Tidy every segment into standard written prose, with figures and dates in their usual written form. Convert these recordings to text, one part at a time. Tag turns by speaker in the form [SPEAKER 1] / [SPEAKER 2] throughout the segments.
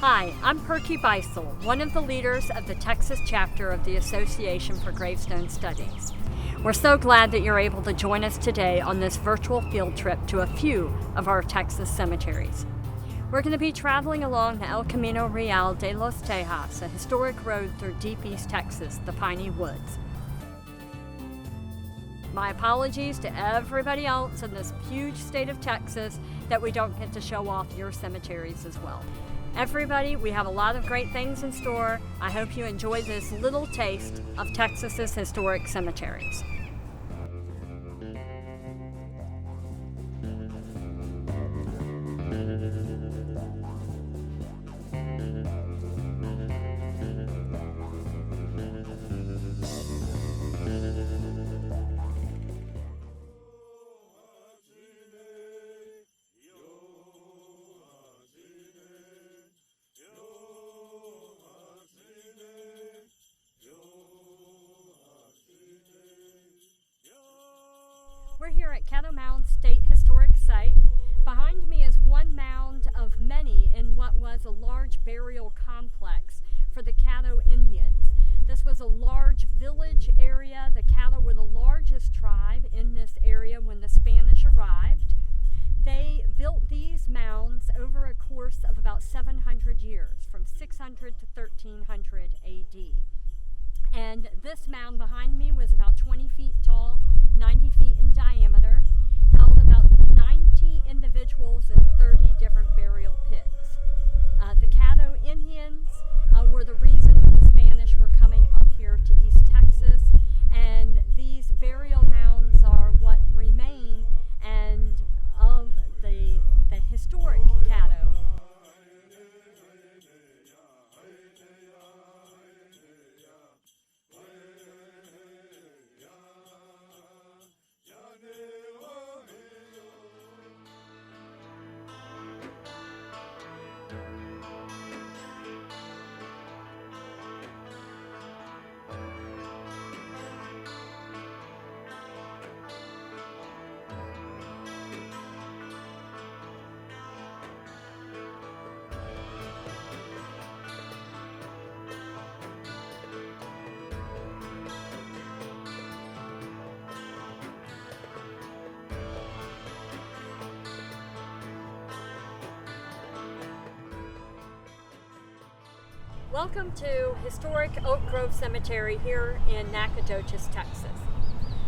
[SPEAKER 1] Hi, I'm Perky Beisel, one of the leaders of the Texas chapter of the Association for Gravestone Studies. We're so glad that you're able to join us today on this virtual field trip to a few of our Texas cemeteries. We're going to be traveling along the El Camino Real de los Tejas, a historic road through deep East Texas, the piney woods. My apologies to everybody else in this huge state of Texas that we don't get to show off your cemeteries as well. Everybody, we have a lot of great things in store. I hope you enjoy this little taste of Texas's historic cemeteries. We're here at Caddo Mounds State Historic Site. Behind me is one mound of many in what was a large burial complex for the Caddo Indians. This was a large village area. The Caddo were the largest tribe in this area when the Spanish arrived. They built these mounds over a course of about 700 years, from 600 to 1300 AD. And this mound behind me was about 20 feet tall, 90 feet in diameter, held about 90 individuals in 30 different burial pits. The Caddo Indians were the reason that the Spanish were coming up here to East Texas, and these burial mounds are what remain and of the historic Caddo. Welcome to historic Oak Grove Cemetery here in Nacogdoches, Texas.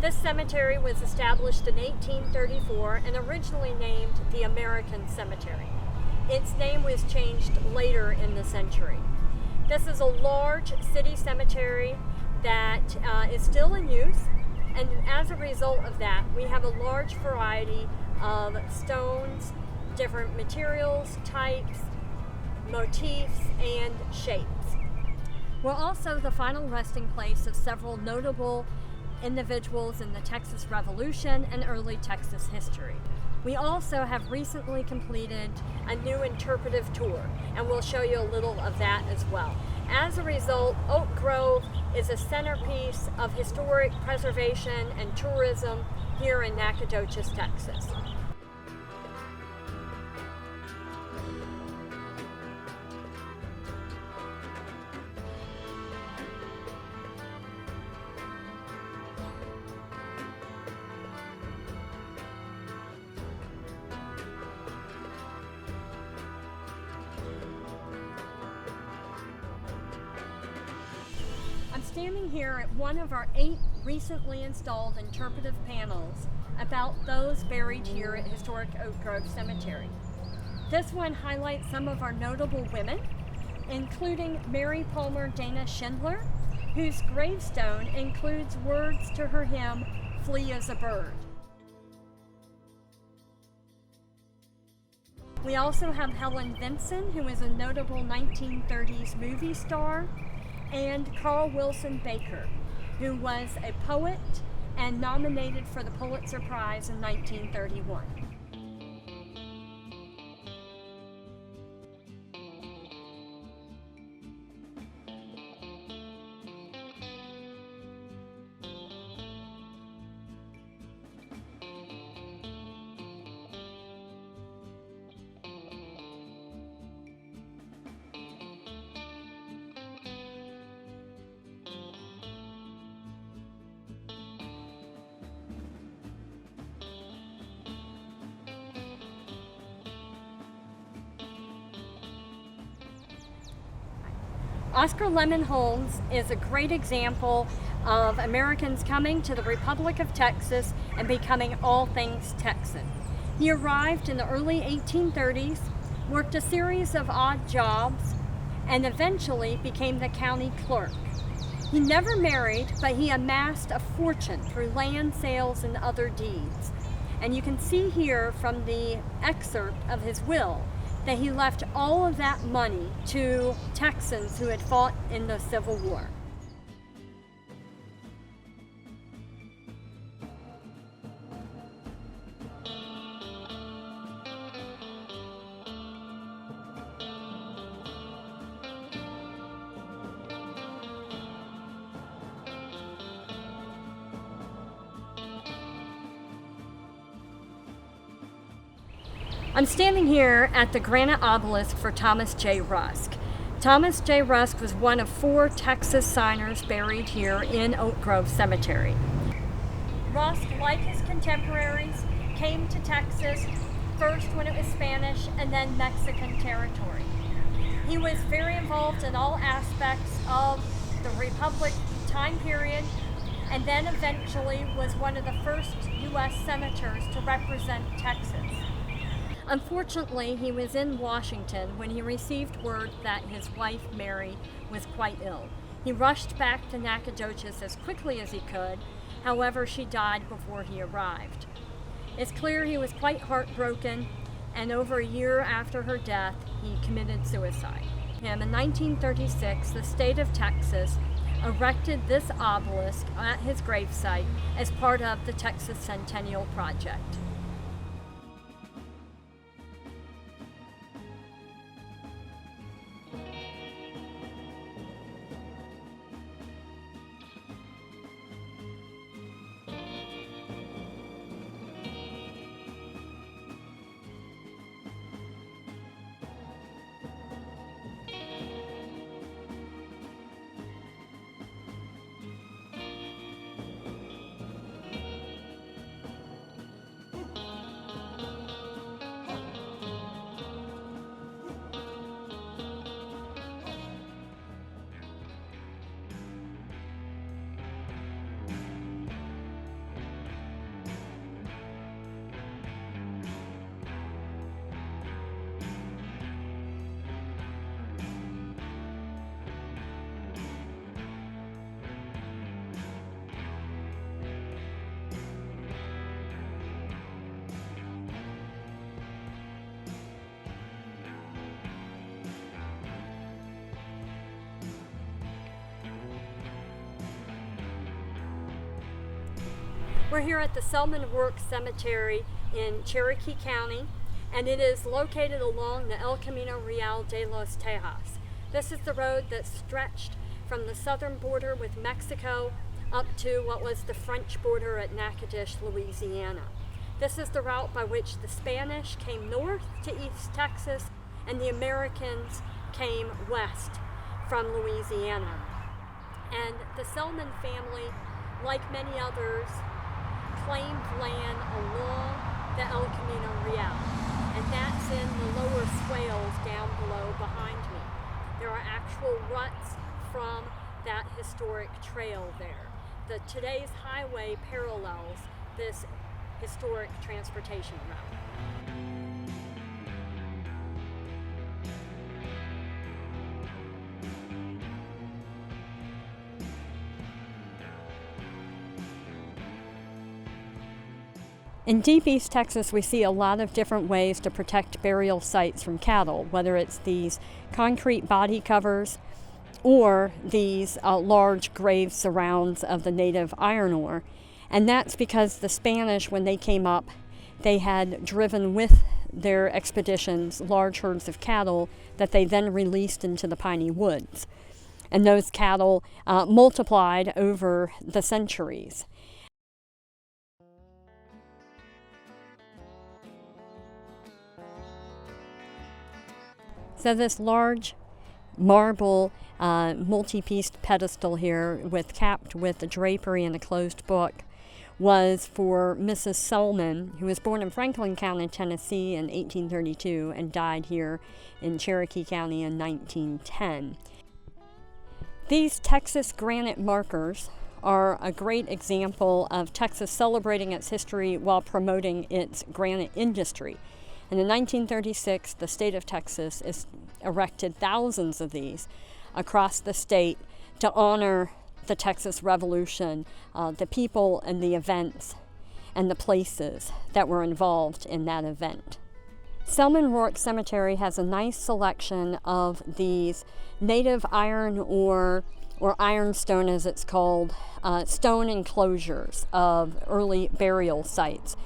[SPEAKER 1] This cemetery was established in 1834 and originally named the American Cemetery. Its name was changed later in the century. This is a large city cemetery that is still in use, and as a result of that, we have a large variety of stones, different materials, types, motifs, and shapes. We're also the final resting place of several notable individuals in the Texas Revolution and early Texas history. We also have recently completed a new interpretive tour, and we'll show you a little of that as well. As a result, Oak Grove is a centerpiece of historic preservation and tourism here in Nacogdoches, Texas. I'm standing here at one of our 8 recently installed interpretive panels about those buried here at historic Oak Grove Cemetery. This one highlights some of our notable women, including Mary Palmer Dana Schindler, whose gravestone includes words to her hymn, "Flee as a Bird." We also have Helen Vinson, who is a notable 1930s movie star, and Carl Wilson Baker, who was a poet and nominated for the Pulitzer Prize in 1931. Oscar Lemon Holmes is a great example of Americans coming to the Republic of Texas and becoming all things Texan. He arrived in the early 1830s, worked a series of odd jobs, and eventually became the county clerk. He never married, but he amassed a fortune through land sales and other deeds. And you can see here from the excerpt of his will that he left all of that money to Texans who had fought in the Civil War. I'm standing here at the granite obelisk for Thomas J. Rusk. Thomas J. Rusk was one of 4 Texas signers buried here in Oak Grove Cemetery. Rusk, like his contemporaries, came to Texas first when it was Spanish and then Mexican territory. He was very involved in all aspects of the Republic time period, and then eventually was one of the first U.S. senators to represent Texas. Unfortunately, he was in Washington when he received word that his wife, Mary, was quite ill. He rushed back to Nacogdoches as quickly as he could. However, she died before he arrived. It's clear he was quite heartbroken, and over a year after her death, he committed suicide. In 1936, the state of Texas erected this obelisk at his gravesite as part of the Texas Centennial Project. We're here at the Selman-Rourke Cemetery in Cherokee County, and it is located along the El Camino Real de los Tejas. This is the road that stretched from the southern border with Mexico up to what was the French border at Natchitoches, Louisiana. This is the route by which the Spanish came north to East Texas and the Americans came west from Louisiana. And the Selman family, like many others, claimed land along the El Camino Real, and that's in the lower swales down below behind me. There are actual ruts from that historic trail there. Today's highway parallels this historic transportation route. In deep East Texas, we see a lot of different ways to protect burial sites from cattle, whether it's these concrete body covers or these large grave surrounds of the native iron ore. And that's because the Spanish, when they came up, they had driven with their expeditions large herds of cattle that they then released into the piney woods. And those cattle multiplied over the centuries. So this large marble multi-pieced pedestal here capped with a drapery and a closed book was for Mrs. Selman, who was born in Franklin County, Tennessee in 1832 and died here in Cherokee County in 1910. These Texas granite markers are a great example of Texas celebrating its history while promoting its granite industry. And in 1936, the state of Texas erected thousands of these across the state to honor the Texas Revolution, the people and the events and the places that were involved in that event. Selman-Rourke Cemetery has a nice selection of these native iron ore, or ironstone as it's called, stone enclosures of early burial sites.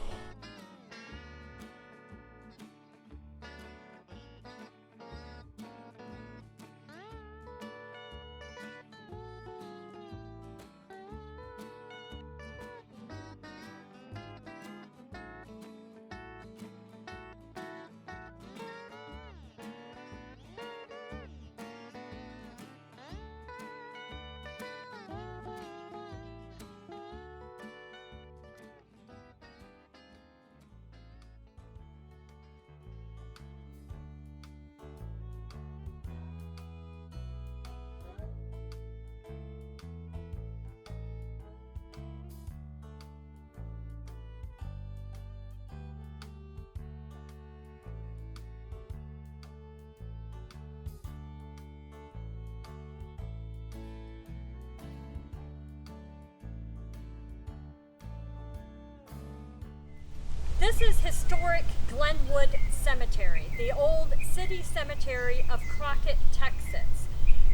[SPEAKER 1] This is historic Glenwood Cemetery, the old city cemetery of Crockett, Texas.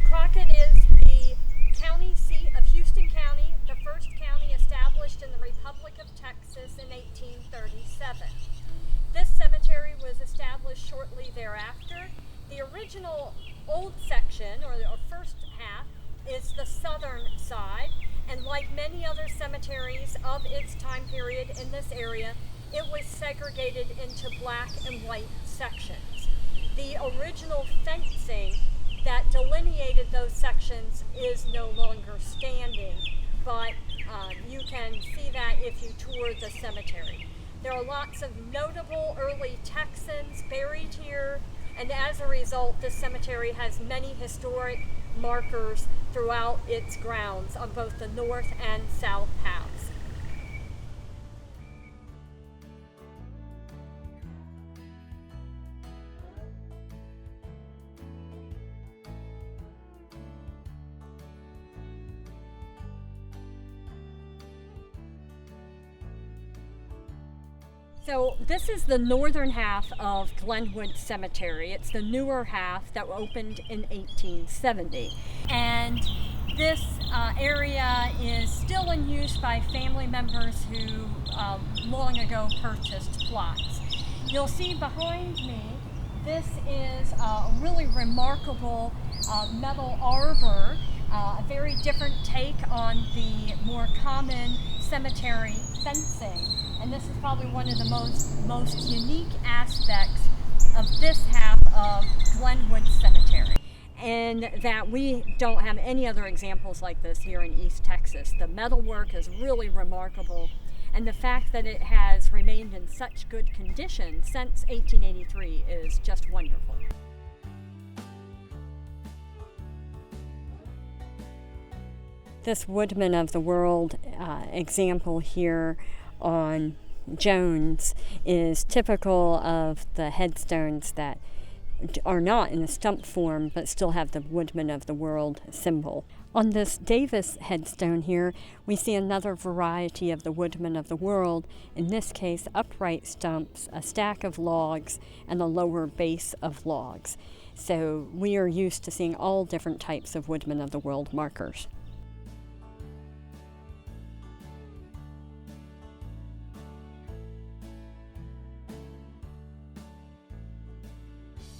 [SPEAKER 1] Crockett is the county seat of Houston County, the first county established in the Republic of Texas in 1837. This cemetery was established shortly thereafter. The original old section, or the first half, is the southern side, and like many other cemeteries of its time period in this area, it was segregated into black and white sections. The original fencing that delineated those sections is no longer standing, but you can see that if you tour the cemetery. There are lots of notable early Texans buried here, and as a result, this cemetery has many historic markers throughout its grounds on both the north and south halves. So this is the northern half of Glenwood Cemetery. It's the newer half that opened in 1870. And this area is still in use by family members who long ago purchased plots. You'll see behind me, this is a really remarkable metal arbor, a very different take on the more common cemetery fencing. And this is probably one of the most unique aspects of this half of Glenwood Cemetery, and that we don't have any other examples like this here in East Texas. The metalwork is really remarkable, and the fact that it has remained in such good condition since 1883 is just wonderful. This Woodman of the World example here on Jones is typical of the headstones that are not in a stump form but still have the Woodman of the World symbol. On this Davis headstone here, we see another variety of the Woodman of the World, in this case upright stumps, a stack of logs, and a lower base of logs. So we are used to seeing all different types of Woodman of the World markers.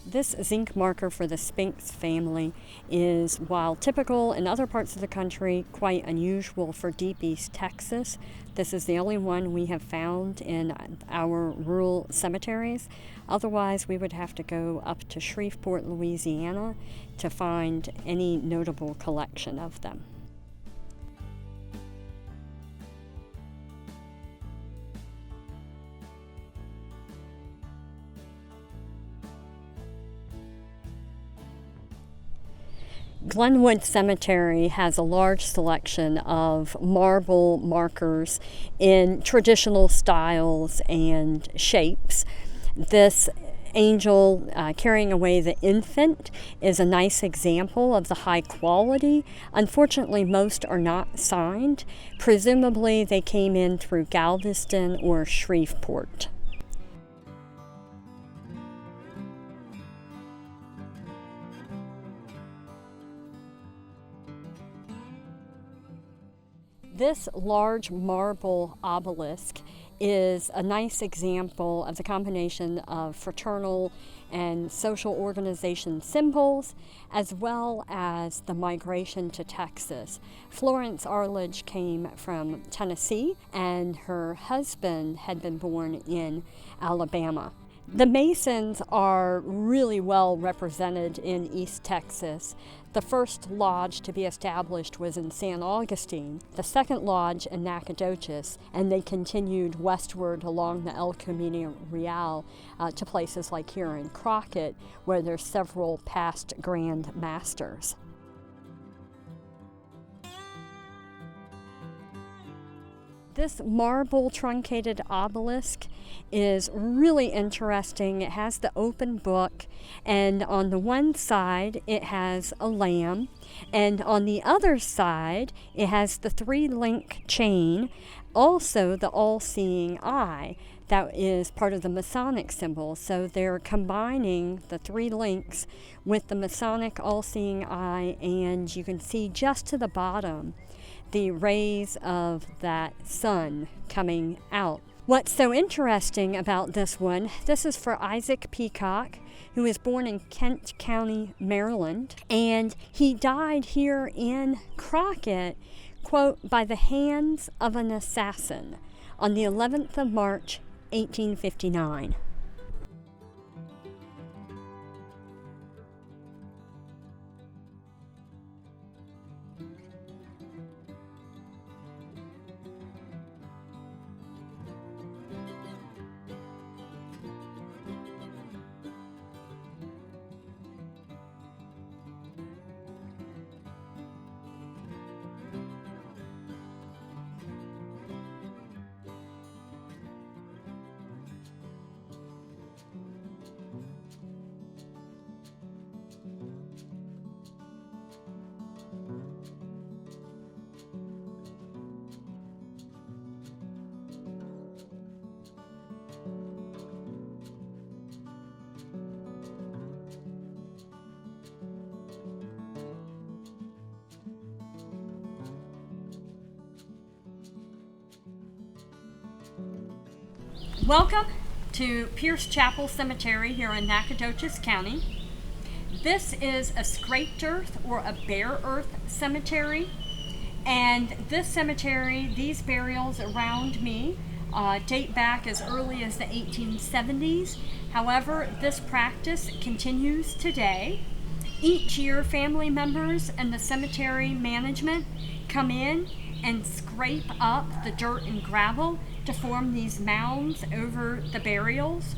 [SPEAKER 1] This zinc marker for the Spinks family is, while typical in other parts of the country, quite unusual for deep East Texas. This is the only one we have found in our rural cemeteries. Otherwise, we would have to go up to Shreveport, Louisiana to find any notable collection of them. Glenwood Cemetery has a large selection of marble markers in traditional styles and shapes. This angel carrying away the infant is a nice example of the high quality. Unfortunately, most are not signed. Presumably, they came in through Galveston or Shreveport. This large marble obelisk is a nice example of the combination of fraternal and social organization symbols, as well as the migration to Texas. Florence Arledge came from Tennessee, and her husband had been born in Alabama. The Masons are really well represented in East Texas. The first lodge to be established was in San Augustine, the second lodge in Nacogdoches, and they continued westward along the El Camino Real to places like here in Crockett, where there's several past Grand Masters. This marble truncated obelisk is really interesting. It has the open book, and on the one side it has a lamb, and on the other side it has the 3-link chain, also the all-seeing eye. That is part of the Masonic symbol, so they're combining the 3 links with the Masonic all-seeing eye, and you can see just to the bottom the rays of that sun coming out. What's so interesting about this one, this is for Isaac Peacock, who was born in Kent County, Maryland, and he died here in Crockett, quote, by the hands of an assassin on the 11th of March, 1859. Welcome to Pierce Chapel Cemetery here in Nacogdoches County. This is a scraped earth or a bare earth cemetery, and this cemetery, these burials around me date back as early as the 1870s. However, this practice continues today. Each year, family members and the cemetery management come in and scrape up the dirt and gravel to form these mounds over the burials,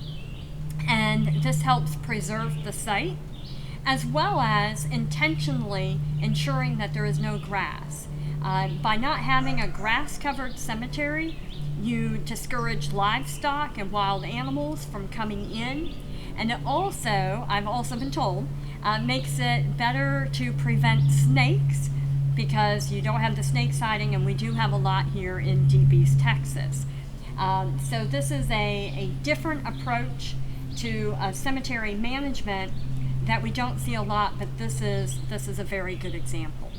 [SPEAKER 1] and this helps preserve the site, as well as intentionally ensuring that there is no grass. By not having a grass-covered cemetery, you discourage livestock and wild animals from coming in, and it also, I've also been told, makes it better to prevent snakes, because you don't have the snake sighting, and we do have a lot here in deep East Texas. So this is a different approach to cemetery management that we don't see a lot, but this is a very good example.